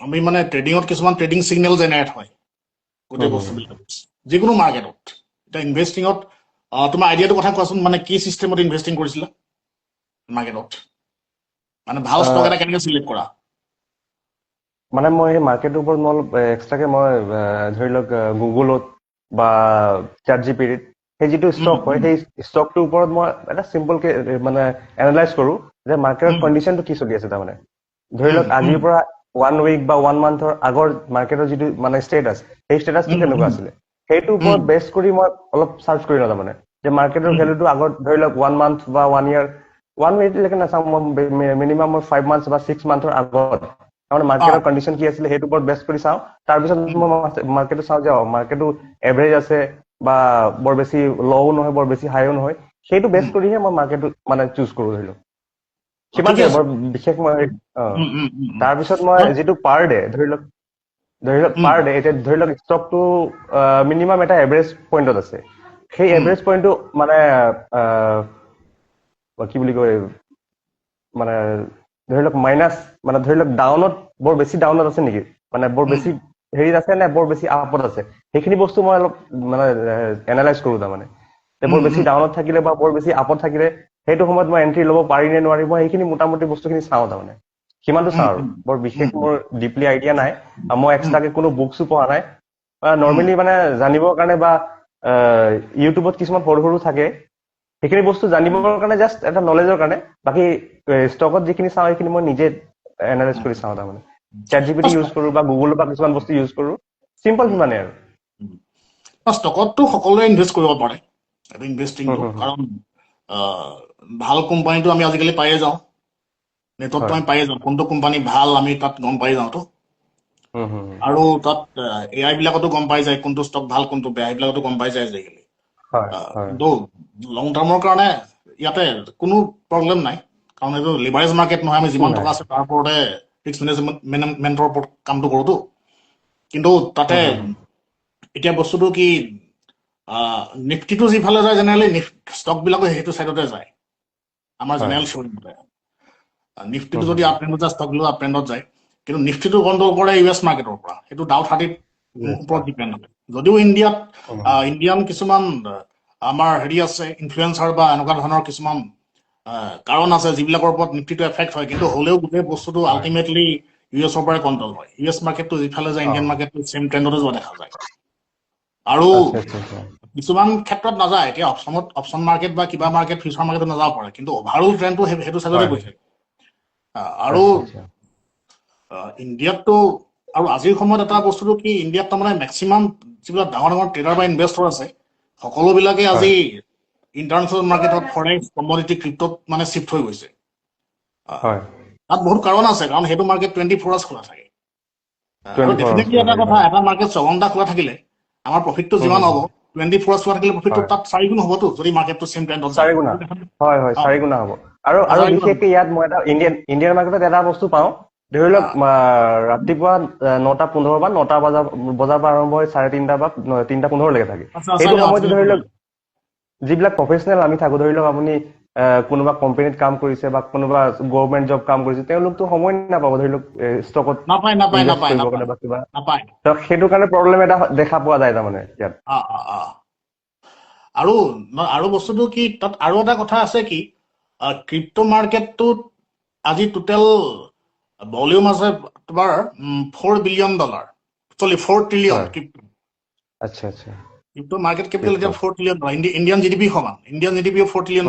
আমি মানে ট্ৰেডিঙত কিছুমান ট্ৰেডিং সিগনেল জেনেৰেট হয় গোটেই বস্তুবিলাক যিকোনো মাৰ্কেটত এটা ইনভেষ্টিঙত তোমাৰ আইডিয়াটো কথা কোৱাচোন মানে কি চিষ্টেমত ইনভেষ্টিং কৰিছিলা মাৰ্কেটত মানে ভাল ষ্টক এটা কেনেকৈ চিলেক্ট কৰা মানে মই এই মাৰ্কেটৰ ওপৰত মই অলপ এক্সট্ৰাকে মই ধৰি লওক গুগলত বা চাট জিপিটিত সেই যিটো ষ্টক হয় সেই ষ্টকটোৰ ওপৰত মই এটা চিম্পলকে মানে এনালাইজ কৰোঁ যে মাৰ্কেটৰ কণ্ডিশ্যনটো কি চলি আছে তাৰমানে ধৰি লওক আজিৰ পৰা 1 উইক বা 1 মান্থৰ আগৰ মাৰ্কেটৰ যিটো মানে ষ্টেটাছ সেই ষ্টেটাছটো কেনেকুৱা আছিলে সেইটোৰ ওপৰত বেছ কৰি মই অলপ চাৰ্চ কৰি লওঁ তাৰমানে যে মাৰ্কেটৰ ভেলুটো আগত ধৰি লওক 1 মান্থ বা 1 ইয়াৰ 1 মিনিটলৈকে নাচাওঁ মই মিনিমাম 5 মান্থ বা 6 মান্থৰ আগত তাৰমানে মাৰ্কেটৰ কণ্ডিশ্যন কি আছিলে সেইটোৰ ওপৰত বেছ কৰি চাওঁ তাৰপিছত মই মাৰ্কেটটো চাওঁ যে মাৰ্কেটটো এভাৰেজ আছে বা বৰ বেছি লও নহয় বৰ বেছি হাইও নহয় সেইটো বেছ কৰিহে মই মাৰ্কেটটো মানে চুজ কৰোঁ ধৰি লওক সিমানটোৱে বৰ বিশেষ মই তাৰপিছত মই যিটো পাৰ ডে ধৰি লওক পাৰ ডে এতিয়া ধৰি লওক ষ্টকটো মিনিমাম এটা এভাৰেজ পইণ্টত আছে সেই এভাৰেজ পইণ্টটো মানে কি বুলি কয় মানে ধৰি লওক মাইনাছ মানে ধৰি লওক ডাউনত বৰ বেছি ডাউনত আছে নেকি মানে বৰ বেছি হেৰিত আছে নে বৰ বেছি আপত আছে সেইখিনি বস্তু মই অলপ মানে এনালাইজ কৰোঁ তাৰমানে বৰ বেছি ডাউনত থাকিলে বা বৰ বেছি আপত থাকিলে সেইটো সময়ত মই এণ্ট্ৰি ল'ব পাৰি নে নোৱাৰি মই সেইখিনি মোটামুটি বস্তুখিনি চাওঁ তাৰমানে সিমানটো চাওঁ আৰু বৰ বিশেষ মোৰ ডিপলি আইডিয়া নাই মই এক্সট্ৰাকে কোনো বুকছো পঢ়া নাই নৰ্মেলি মানে জানিবৰ কাৰণে বা ইউটিউবত কিছুমান সৰু সৰু থাকে সেইখিনি বস্তু জানিবৰ কাৰণে জাষ্ট এটা নলেজৰ কাৰণে বাকী ষ্টকত যিখিনি চাওঁ সেইখিনি মই নিজে এনালাইজ কৰি চাওঁ তাৰমানে চাট জিপিটি ইউজ কৰোঁ বা গুগলৰ পৰা কিছুমান বস্তু ইউজ কৰোঁ চিম্পল সিমানে আৰু ষ্টকতটো সকলোৱে ইনভেষ্ট কৰিব পাৰে এইটো ইনভেষ্টিংটো কাৰণ ভাল কোম্পানীটো আমি আজিকালি পায়ে যাওঁ নেটতটো আমি পায়ে যাওঁ কোনটো কোম্পানী ভাল আমি তাত গম পাই যাওঁতো আৰু তাত এআই বিলাকতো গম পাই যায় কোনটো ষ্টক ভাল কোনটো বেয়া এইবিলাকতো গম পাই যায় আজিকালি কিন্তু লং টাৰ্মৰ কাৰণে ইয়াতে কোনো প্ৰব্লেম নাই কাৰণ এইটো লিভাৰেজ মাৰ্কেট নহয় আমি যিমান টকা আছে তাৰ ওপৰতে ৰিস্ক মেনেজমেণ্টৰ ওপৰত কামটো কৰোঁতো কিন্তু তাতে এতিয়া বস্তুটো কি নিফটিটো যিফালে যায় জেনেৰেলি ষ্টক বিলাকো সেইটো চাইডতে যায় আমাৰ জেনেৰেল শ্ব' নিফটিটো যদি আপ ট্ৰেণ্ডত যায় ষ্টক বিলাক আপ ট্ৰেণ্ডত যায় কিন্তু নিফটিটো কণ্ট্ৰল কৰে US মাৰ্কেটৰ পৰা সেইটো ডাউ 30 ওপৰত ডিপেণ্ড হয় যদিও ইণ্ডিয়াত ইণ্ডিয়ান কিছুমান আমাৰ হেৰি আছে ইনফ্লুৱেঞ্চাৰ বা এনেকুৱা ধৰণৰ কিছুমান কাৰণ আছে যিবিলাকৰ ওপৰত নিফটিটো এফেক্ট হয় কিন্তু হ'লেও গোটেই বস্তুটো আল্টিমেটলি US-ৰ পৰাই কণ্ট্ৰল হয় US মাৰ্কেটটো যিফালে যায় ইণ্ডিয়ান মাৰ্কেটটো চেম ট্ৰেণ্ডতে যোৱা দেখা যায় আৰু কিছুমান ক্ষেত্ৰত নাযায় এতিয়া অপশ্যন মাৰ্কেট বা কিবা মাৰ্কেট ফিউচাৰ মাৰ্কেটত নাযাব পাৰে কিন্তু অভাৰঅল ট্ৰেণ্ডটো সেইটো চাইডতে গৈ থাকে আৰু ইণ্ডিয়াতটো আৰু আজিৰ সময়ত এটা বস্তুটো কি ইণ্ডিয়াত তাৰমানে মেক্সিমাম যিবিলাক ডাঙৰ ডাঙৰ ট্ৰেডাৰ বা ইনভেষ্টৰ আছে সকলোবিলাকে আজি ইণ্টাৰনেশ্যনেল মাৰ্কেটত ফৰেক্স কমডিটি ক্ৰিপ্টত মানে চিফ্ট হৈ গৈছে তাত বহুত কাৰণ আছে কাৰণ সেইটো মাৰ্কেট 24 আৱাৰ্ছ খোলা থাকে আৰু ডেফিনেটলি এটা কথা এটা মাৰ্কেট 6 ঘণ্টা খোলা থাকিলে আমাৰ প্ৰফিটটো যিমান হ'ব 24 আৱাৰ্ছ খোলা থাকিলে প্ৰফিটটো তাত 4 গুণ হ'বতো যদি মাৰ্কেটটো চেম ট্ৰেণ্ডত যায় 4 গুণা হয় 4 গুণা হ'ব আৰু বিশেষকৈ ইয়াত মই এটা ইণ্ডিয়ান মাৰ্কেটত এটা বস্তু পাওঁ ধৰি লওক ৰাতিপুৱা 9:15 বা 9টা বজাৰ পৰা আৰম্ভ হৈ 3:30 বা 3:15 লৈকে থাকে সেইটো সময়তো ধৰি লওক যিবিলাক প্ৰফেচনেল আমি থাকো ধৰি লওক আপুনি কোনোবা কোম্পানীত কাম কৰিছে বা কোনোবা গভৰ্ণমেণ্ট জব কাম কৰিছে তেওঁলোকতো সময় নাপাব ধৰি লওক ষ্টকত নাপায় সেইটো কাৰণে প্ৰব্লেম এটা দেখা পোৱা যায় তাৰমানে ইয়াত আৰু বস্তুটো কি তাত আৰু এটা কথা আছে কি ক্ৰিপ্টো মাৰ্কেটটোত আজি টোটেল ভলিউম আছে তোমাৰ $4 বিলিয়ন 4 ট্ৰিলিয়ন ক্ৰিপ্টো আচ্ছা ক্ৰিপ্টো মাৰ্কেট কেপিটেল এতিয়া $4 ট্ৰিলিয়ন ইণ্ডিয়ান GDP সমান ইণ্ডিয়ান GDP $4 ট্ৰিলিয়ন